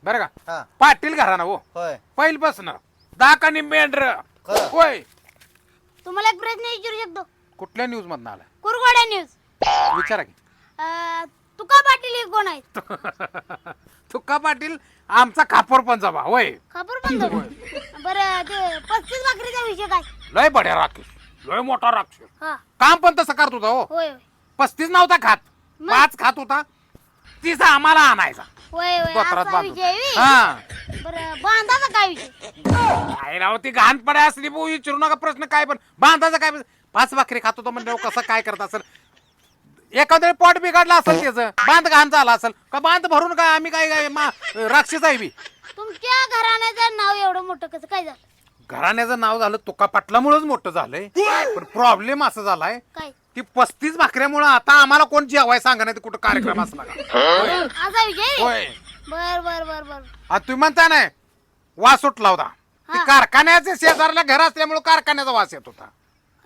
बरं हा. का पाटील घराणं हो होय पहिल्यापासून दाकानी मेंढर खरं. होय. तुम्हाला एक प्रश्न विचारू शकतो? कुठल्या न्यूज मधनं आला कुरगोड्या न्यूज. विचारा की. तुका पाटील हे कोण आहेत? तुका पाटील आमचा खापर पंजाबा होय. खबर पण जाऊ. बरं ते 35 भाकरीचा विषय काय? लय बड्या राक्षस लय मोठा राक्षस हा काम पण तसं करत होता हो. होय होय 35 नव्हता खात मग? 5 खात होता 30 आम्हाला आणायचा होय होय दोतरात असा बांधून. विषय आहे व्हय? हा बरं बांधाचा काय विषय? काय राव ती घाण पड्या असली भाऊ विचारू नका प्रश्न काय पण बांधायचा काय 5 भाकरी खात होता म्हणजे कसं काय करत असेल एखाद्या पोट बिघडलं असेल त्याचं बांध घाण झाला असेल का बांध भरून काय आम्ही काय काय राक्षस आहे बी. तुमच्या घराण्याचं नाव एवढं मोठं कसं काय झालं? घराण्याचं नाव झालं तुका पाटलामुळेच मोठं झालंय पण प्रॉब्लेम असा झालाय काय ती 35 भाकऱ्यामुळे आता आम्हाला कोण जेवाय सांगा नाही कुठं कार्यक्रम असला का होय. असा विषय आहे? होय बर बर बर बर आणि तुम्ही म्हणता नाही वास सुटला होता ती हा. कारखान्याचे शेजारला घर असल्यामुळे कारखान्याचा वास येत होता.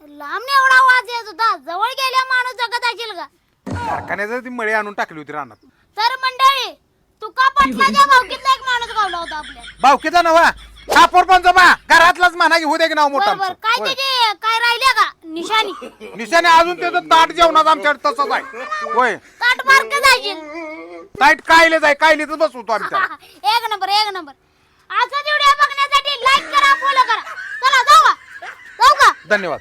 लांब एवढा आवाज येत होता जवळ गेल्या माणूस जगत असेल का? कारखान्याचं ती मळी आणून टाकली होती रानात. तर मंडळी तुका पाटलाच्या भावकीतला एक माणूस गावला होता आपल्या. भावकीचा नवा कापूर पण जमा घरातलाच म्हणा घेऊ दे की नाव मोठा बर बर आमचं. काय होय. त्याची काय राहिल्या का निशाणी? निशाने अजून त्याचं ताट जेवणात आमच्याकडे तसंच आहे होय ताट मार्क जायची. ताईट कायले जाय कायलीच बसवतो आम्ही त्याला. एक नंबर एक नंबर. असा व्हिडिओ बघण्यासाठी लाईक करा फॉलो करा. चला जाऊ का? धन्यवाद.